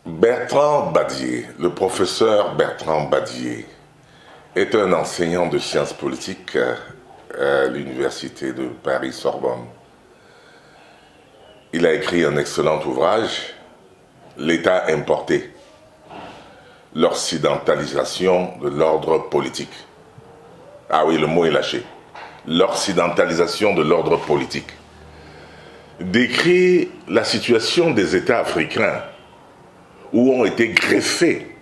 Bertrand Badier, le professeur Bertrand Badier, est un enseignant de sciences politiques à l'université de Paris-Sorbonne. Il a écrit un excellent ouvrage, L'État importé, l'occidentalisation de l'ordre politique. Ah oui, le mot est lâché. L'occidentalisation de l'ordre politique. Décrit la situation des États africains où ont été greffés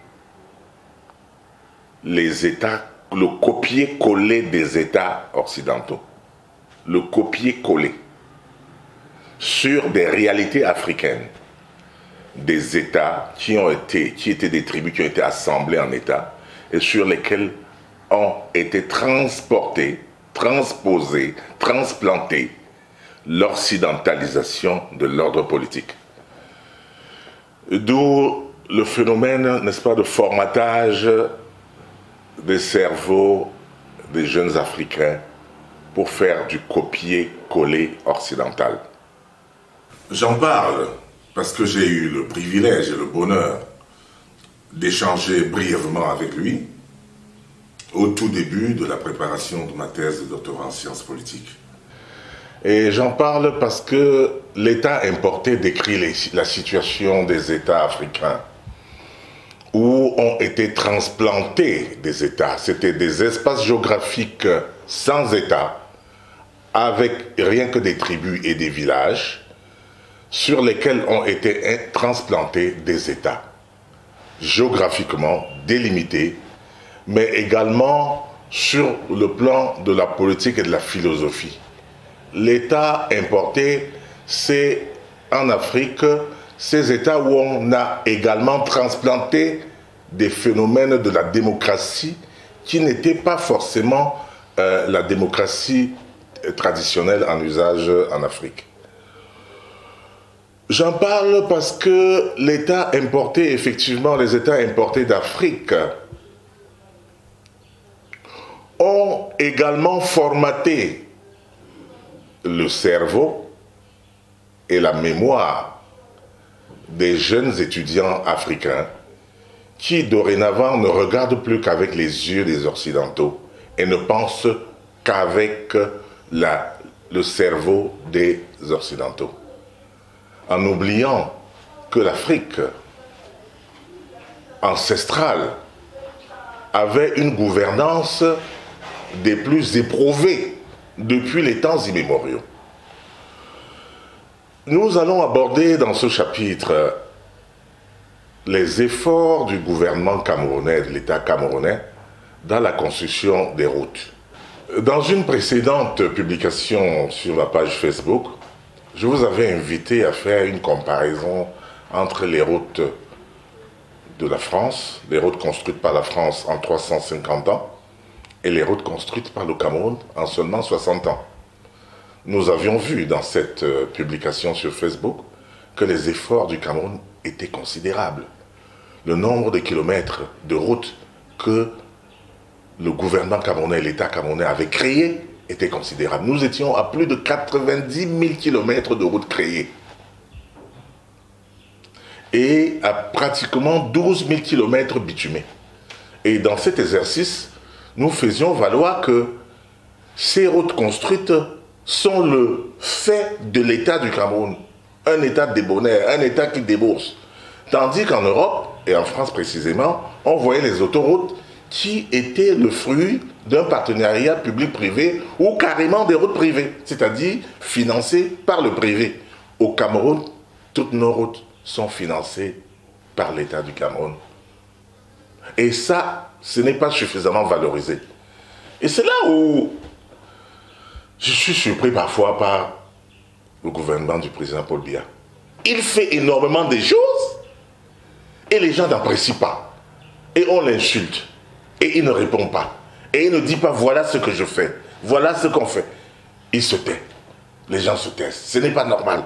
les États, le copier-coller des États occidentaux, le copier-coller sur des réalités africaines, des États qui étaient des tribus qui ont été assemblées en États et sur lesquels ont été transportés, transposés, transplantés l'occidentalisation de l'ordre politique. D'où le phénomène, n'est-ce pas, de formatage des cerveaux des jeunes Africains pour faire du copier-coller occidental. J'en parle parce que j'ai eu le privilège et le bonheur d'échanger brièvement avec lui au tout début de la préparation de ma thèse de doctorat en sciences politiques. Et j'en parle parce que l'État importé décrit la situation des États africains où ont été transplantés des États. C'était des espaces géographiques sans État, avec rien que des tribus et des villages, sur lesquels ont été transplantés des États, géographiquement délimités, mais également sur le plan de la politique et de la philosophie. L'État importé, c'est en Afrique ces États où on a également transplanté des phénomènes de la démocratie qui n'étaient pas forcément la démocratie traditionnelle en usage en Afrique. J'en parle parce que l'État importé, effectivement, les États importés d'Afrique ont également formaté le cerveau et la mémoire des jeunes étudiants africains qui dorénavant ne regardent plus qu'avec les yeux des Occidentaux et ne pensent qu'avec le cerveau des Occidentaux, en oubliant que l'Afrique ancestrale avait une gouvernance des plus éprouvées depuis les temps immémoriaux. Nous allons aborder dans ce chapitre les efforts du gouvernement camerounais, de l'État camerounais, dans la construction des routes. Dans une précédente publication sur ma page Facebook, je vous avais invité à faire une comparaison entre les routes de la France, les routes construites par la France en 350 ans, et les routes construites par le Cameroun en seulement 60 ans. Nous avions vu dans cette publication sur Facebook que les efforts du Cameroun étaient considérables. Le nombre de kilomètres de routes que le gouvernement camerounais et l'État camerounais avaient créés était considérable. Nous étions à plus de 90 000 kilomètres de routes créées et à pratiquement 12 000 kilomètres bitumés. Et dans cet exercice, nous faisions valoir que ces routes construites sont le fait de l'État du Cameroun, un État débonnaire, un État qui débourse. Tandis qu'en Europe, et en France précisément, on voyait les autoroutes qui étaient le fruit d'un partenariat public-privé ou carrément des routes privées, c'est-à-dire financées par le privé. Au Cameroun, toutes nos routes sont financées par l'État du Cameroun. Et ça, ce n'est pas suffisamment valorisé. Et c'est là où je suis surpris parfois par le gouvernement du président Paul Biya. Il fait énormément de choses et les gens n'apprécient pas. Et on l'insulte. Et il ne répond pas. Et il ne dit pas voilà ce que je fais. Voilà ce qu'on fait. Il se tait. Les gens se taisent. Ce n'est pas normal.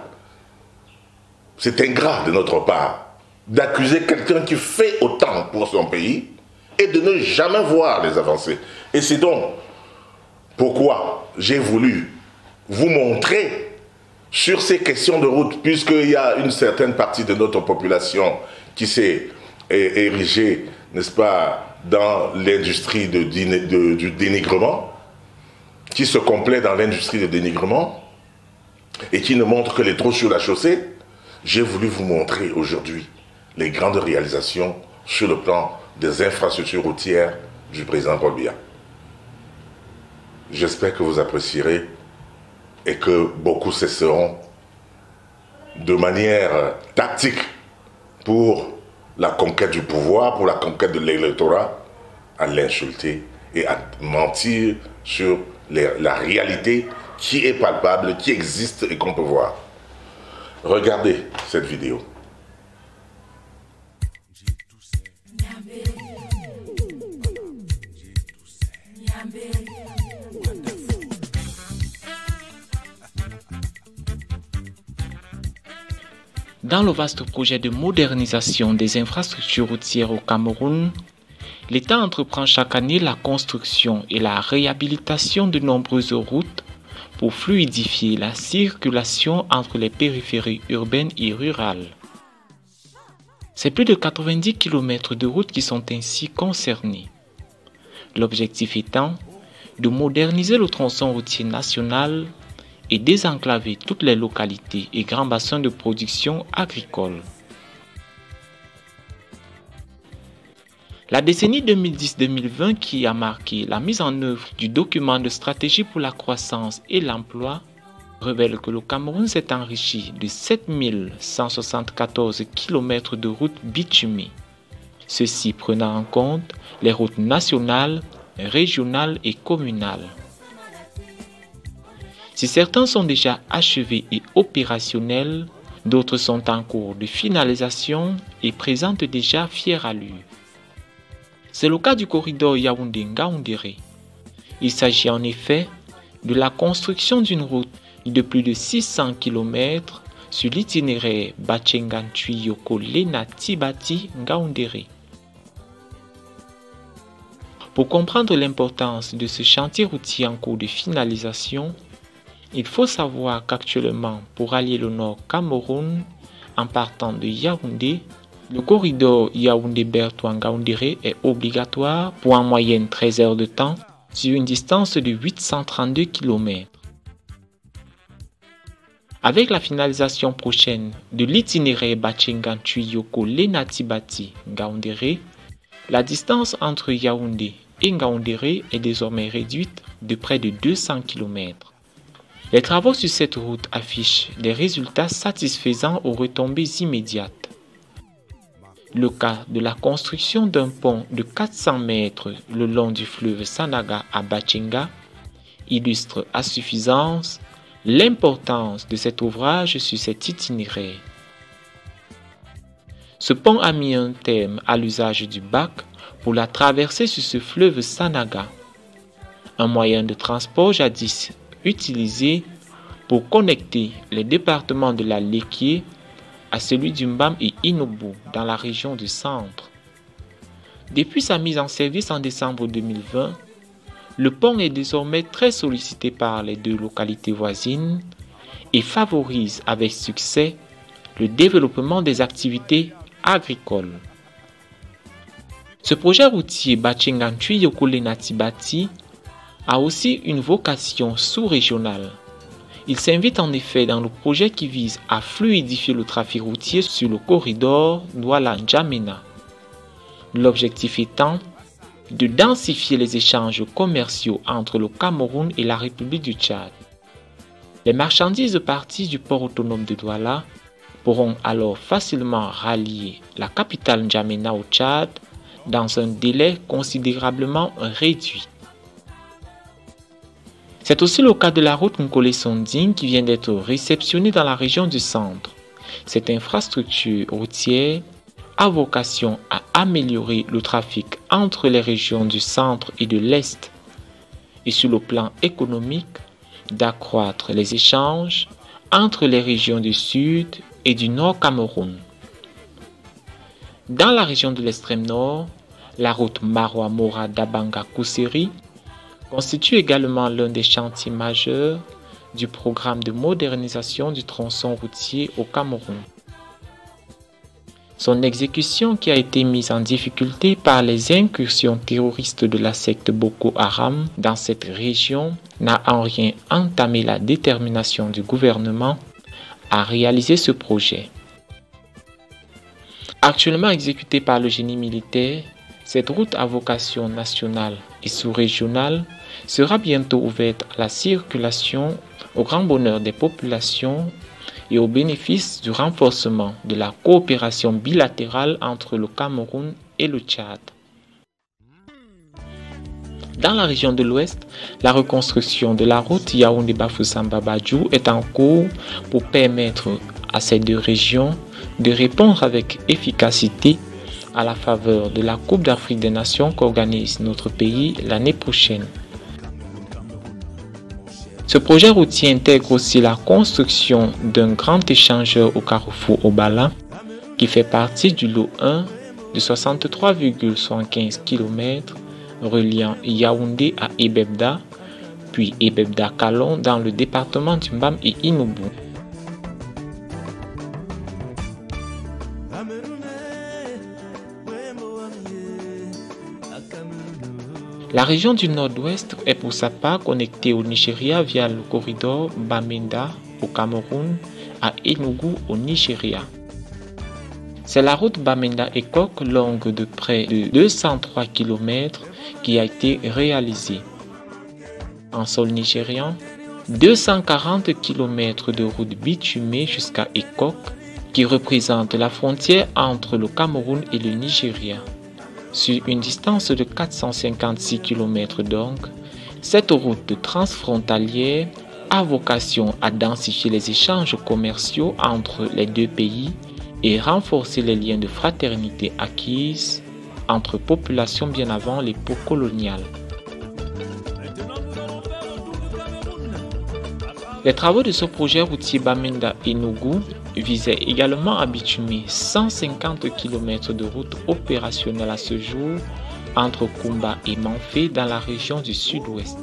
C'est ingrat de notre part d'accuser quelqu'un qui fait autant pour son pays et de ne jamais voir les avancées. Et c'est donc pourquoi j'ai voulu vous montrer sur ces questions de route, puisqu'il y a une certaine partie de notre population qui s'est érigé, n'est-ce pas, dans l'industrie du dénigrement, qui se complaît dans l'industrie du dénigrement et qui ne montre que les trous sur la chaussée. J'ai voulu vous montrer aujourd'hui les grandes réalisations sur le plan des infrastructures routières du président Paul Biya. J'espère que vous apprécierez et que beaucoup cesseront de manière tactique pour la conquête du pouvoir, pour la conquête de l'électorat, à l'insulter et à mentir sur la réalité qui est palpable, qui existe et qu'on peut voir. Regardez cette vidéo. Dans le vaste projet de modernisation des infrastructures routières au Cameroun, l'État entreprend chaque année la construction et la réhabilitation de nombreuses routes pour fluidifier la circulation entre les périphéries urbaines et rurales. C'est plus de 90 km de routes qui sont ainsi concernés. L'objectif étant de moderniser le tronçon routier national et désenclaver toutes les localités et grands bassins de production agricole. La décennie 2010-2020 qui a marqué la mise en œuvre du document de stratégie pour la croissance et l'emploi révèle que le Cameroun s'est enrichi de 7174 km de routes bitumées, ceci prenant en compte les routes nationales, régionales et communales. Si certains sont déjà achevés et opérationnels, d'autres sont en cours de finalisation et présentent déjà fière allure. C'est le cas du corridor Yaoundé-Ngaoundéré. Il s'agit en effet de la construction d'une route de plus de 600 km sur l'itinéraire Bachengan-Tuyoko-Lena-Tibati-Ngaoundéré. Pour comprendre l'importance de ce chantier routier en cours de finalisation, il faut savoir qu'actuellement, pour allier le nord Cameroun en partant de Yaoundé, le corridor Yaoundé-Bertoua-Ngaoundéré est obligatoire pour en moyenne 13 heures de temps sur une distance de 832 km. Avec la finalisation prochaine de l'itinéraire Bachengan-Tuyoko-Lena-Tibati-Ngaoundéré, la distance entre Yaoundé et Ngaoundéré est désormais réduite de près de 200 km. Les travaux sur cette route affichent des résultats satisfaisants aux retombées immédiates. Le cas de la construction d'un pont de 400 mètres le long du fleuve Sanaga à Bachenga illustre à suffisance l'importance de cet ouvrage sur cet itinéraire. Ce pont a mis un terme à l'usage du bac pour la traversée sur ce fleuve Sanaga, un moyen de transport jadis utilisé pour connecter les départements de la Léquié à celui du Mbam et Inoubou dans la région du centre. Depuis sa mise en service en décembre 2020, le pont est désormais très sollicité par les deux localités voisines et favorise avec succès le développement des activités agricoles. Ce projet routier Bachengan-Tuyoko-Lena-Tibati a aussi une vocation sous-régionale. Il s'invite en effet dans le projet qui vise à fluidifier le trafic routier sur le corridor Douala-N'Djamena. L'objectif étant de densifier les échanges commerciaux entre le Cameroun et la République du Tchad. Les marchandises parties du port autonome de Douala pourront alors facilement rallier la capitale N'Djamena au Tchad dans un délai considérablement réduit. C'est aussi le cas de la route Nkole-Sonding qui vient d'être réceptionnée dans la région du centre. Cette infrastructure routière a vocation à améliorer le trafic entre les régions du centre et de l'est et sur le plan économique, d'accroître les échanges entre les régions du sud et du nord Cameroun. Dans la région de l'extrême nord, la route Maroua-Mora-Dabanga-Kousseri constitue également l'un des chantiers majeurs du programme de modernisation du tronçon routier au Cameroun. Son exécution, qui a été mise en difficulté par les incursions terroristes de la secte Boko Haram dans cette région, n'a en rien entamé la détermination du gouvernement à réaliser ce projet. Actuellement exécutée par le génie militaire, cette route à vocation nationale et sous-régionale sera bientôt ouverte à la circulation au grand bonheur des populations et au bénéfice du renforcement de la coopération bilatérale entre le Cameroun et le Tchad. Dans la région de l'Ouest, la reconstruction de la route Yaoundé-Bafoussam-Babadjou est en cours pour permettre à ces deux régions de répondre avec efficacité à la faveur de la Coupe d'Afrique des Nations qu'organise notre pays l'année prochaine. Ce projet routier intègre aussi la construction d'un grand échangeur au carrefour Obala qui fait partie du lot 1 de 63,75 km reliant Yaoundé à Ebebda, puis Ebebda-Kalon dans le département du Mbam et Inoubou. La région du Nord-Ouest est pour sa part connectée au Nigeria via le corridor Bamenda au Cameroun à Enugu au Nigeria. C'est la route Bamenda-Ekok longue de près de 203 km qui a été réalisée. En sol nigérian, 240 km de route bitumée jusqu'à Ekok qui représente la frontière entre le Cameroun et le Nigeria. Sur une distance de 456 km donc, cette route transfrontalière a vocation à densifier les échanges commerciaux entre les deux pays et renforcer les liens de fraternité acquis entre populations bien avant l'époque coloniale. Les travaux de ce projet routier Bamenda-Enugu visaient également à bitumer 150 km de route opérationnelle à ce jour entre Kumba et Manfé dans la région du sud-ouest.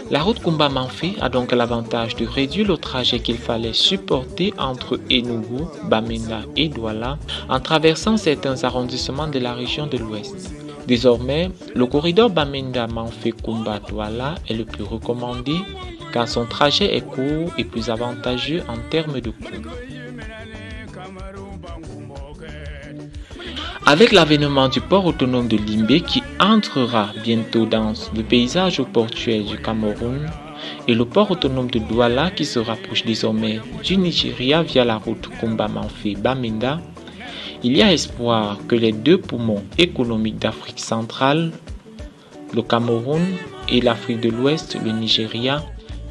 La route Kumba-Manfé a donc l'avantage de réduire le trajet qu'il fallait supporter entre Enugu, Bamenda et Douala en traversant certains arrondissements de la région de l'ouest. Désormais, le corridor Bamenda-Manfé-Kumba-Douala est le plus recommandé car son trajet est court et plus avantageux en termes de coût. Avec l'avènement du port autonome de Limbe qui entrera bientôt dans le paysage portuaire du Cameroun et le port autonome de Douala qui se rapproche désormais du Nigeria via la route Kumba-Manfé-Bamenda, il y a espoir que les deux poumons économiques d'Afrique centrale, le Cameroun et l'Afrique de l'Ouest, le Nigeria,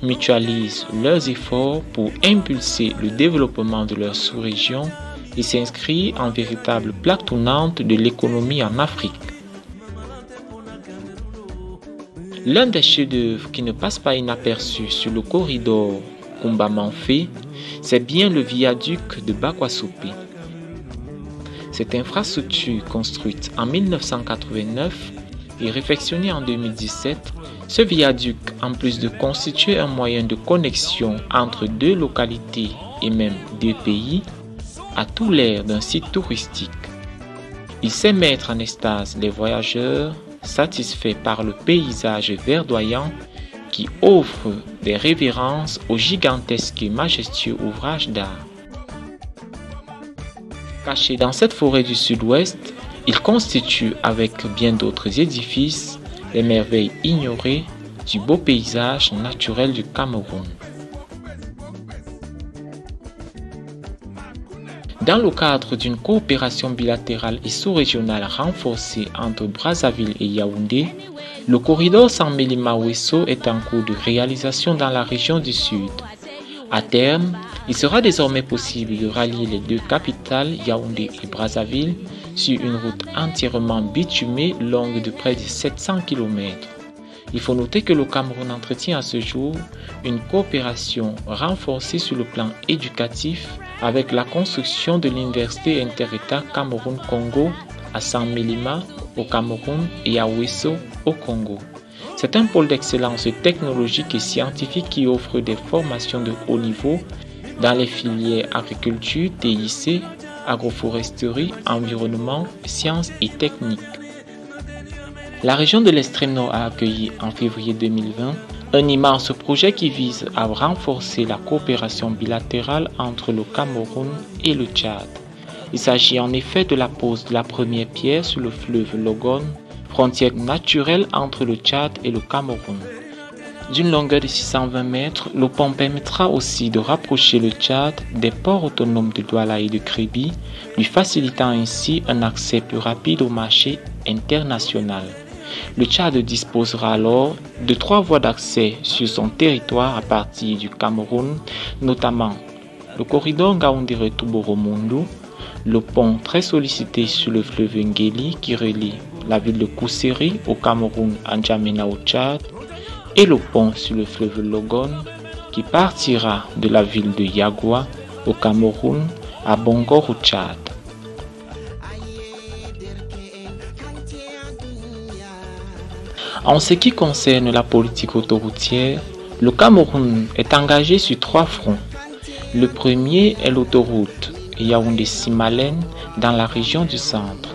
mutualisent leurs efforts pour impulser le développement de leur sous-région et s'inscrire en véritable plaque tournante de l'économie en Afrique. L'un des chefs-d'œuvre qui ne passe pas inaperçu sur le corridor Kumba-Manfé, c'est bien le viaduc de Bakwasopé. Cette infrastructure construite en 1989 et réfectionnée en 2017, ce viaduc, en plus de constituer un moyen de connexion entre deux localités et même deux pays, a tout l'air d'un site touristique. Il sait mettre en extase les voyageurs satisfaits par le paysage verdoyant qui offre des révérences aux gigantesques et majestueux ouvrages d'art. Caché dans cette forêt du sud-ouest, il constitue avec bien d'autres édifices les merveilles ignorées du beau paysage naturel du Cameroun. Dans le cadre d'une coopération bilatérale et sous-régionale renforcée entre Brazzaville et Yaoundé, le corridor Saint-Mélima-Ouesso est en cours de réalisation dans la région du Sud. À terme, il sera désormais possible de rallier les deux capitales, Yaoundé et Brazzaville, sur une route entièrement bitumée longue de près de 700 km. Il faut noter que le Cameroun entretient à ce jour une coopération renforcée sur le plan éducatif avec la construction de l'Université Inter-État Cameroun-Congo à Saint-Mélima au Cameroun et à Ouesso au Congo. C'est un pôle d'excellence technologique et scientifique qui offre des formations de haut niveau dans les filières agriculture, TIC, agroforesterie, environnement, sciences et techniques. La région de l'extrême nord a accueilli en février 2020 un immense projet qui vise à renforcer la coopération bilatérale entre le Cameroun et le Tchad. Il s'agit en effet de la pose de la première pierre sur le fleuve Logone, frontière naturelle entre le Tchad et le Cameroun. D'une longueur de 620 mètres, le pont permettra aussi de rapprocher le Tchad des ports autonomes de Douala et de Kribi, lui facilitant ainsi un accès plus rapide au marché international. Le Tchad disposera alors de 3 voies d'accès sur son territoire à partir du Cameroun, notamment le corridor Ngaoundéré-Touboro-Moundou, le pont très sollicité sur le fleuve Ngéli qui relie la ville de Kousséri au Cameroun à N'Djamena au Tchad, et le pont sur le fleuve Logone qui partira de la ville de Yagoua au Cameroun à Bongor au Tchad. En ce qui concerne la politique autoroutière, le Cameroun est engagé sur 3 fronts. Le premier est l'autoroute Yaoundé-Simalène dans la région du centre.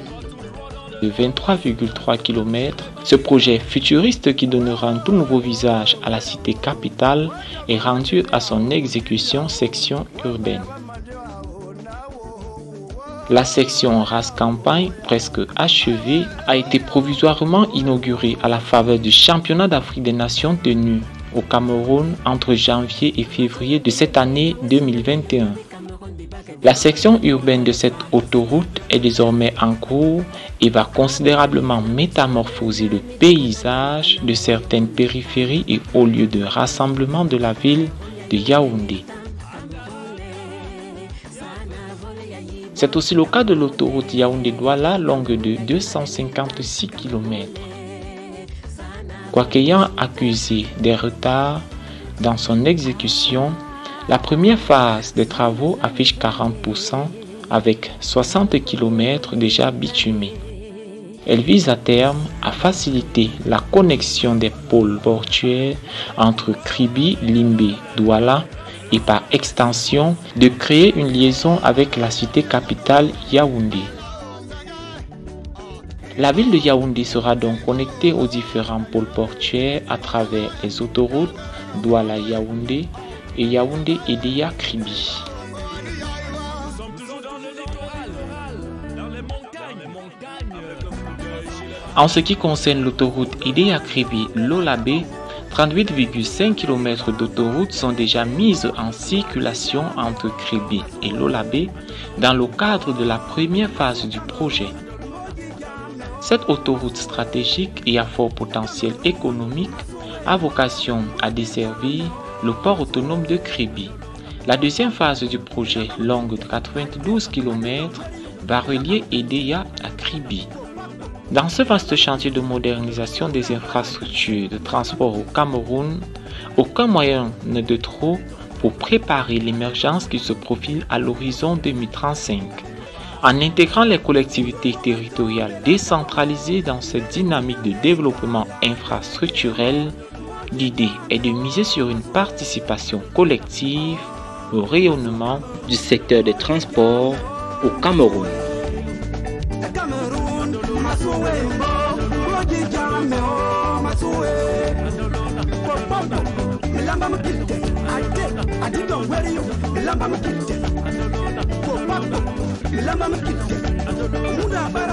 De 23,3 km, ce projet futuriste qui donnera un tout nouveau visage à la cité capitale est rendu à son exécution section urbaine. La section Ras-Campagne, presque achevée, a été provisoirement inaugurée à la faveur du championnat d'Afrique des Nations tenu au Cameroun entre janvier et février de cette année 2021. La section urbaine de cette autoroute est désormais en cours et va considérablement métamorphoser le paysage de certaines périphéries et hauts lieux de rassemblement de la ville de Yaoundé. C'est aussi le cas de l'autoroute Yaoundé-Douala, longue de 256 km. Quoiqu'ayant accusé des retards dans son exécution, la première phase des travaux affiche 40% avec 60 km déjà bitumés. Elle vise à terme à faciliter la connexion des pôles portuaires entre Kribi, Limbé, Douala et par extension de créer une liaison avec la cité capitale Yaoundé. La ville de Yaoundé sera donc connectée aux différents pôles portuaires à travers les autoroutes Douala-Yaoundé et Yaoundé-Edéa-Kribi. En ce qui concerne l'autoroute Edéa-Kribi-Lolabé, 38,5 km d'autoroute sont déjà mises en circulation entre Kribi et Lolabé dans le cadre de la première phase du projet. Cette autoroute stratégique et à fort potentiel économique a vocation à desservir le port autonome de Kribi. La deuxième phase du projet, longue de 92 km, va relier Edéa à Kribi. Dans ce vaste chantier de modernisation des infrastructures de transport au Cameroun, aucun moyen n'est de trop pour préparer l'émergence qui se profile à l'horizon 2035. En intégrant les collectivités territoriales décentralisées dans cette dynamique de développement infrastructurel, l'idée est de miser sur une participation collective au rayonnement du secteur des transports au Cameroun. Lamba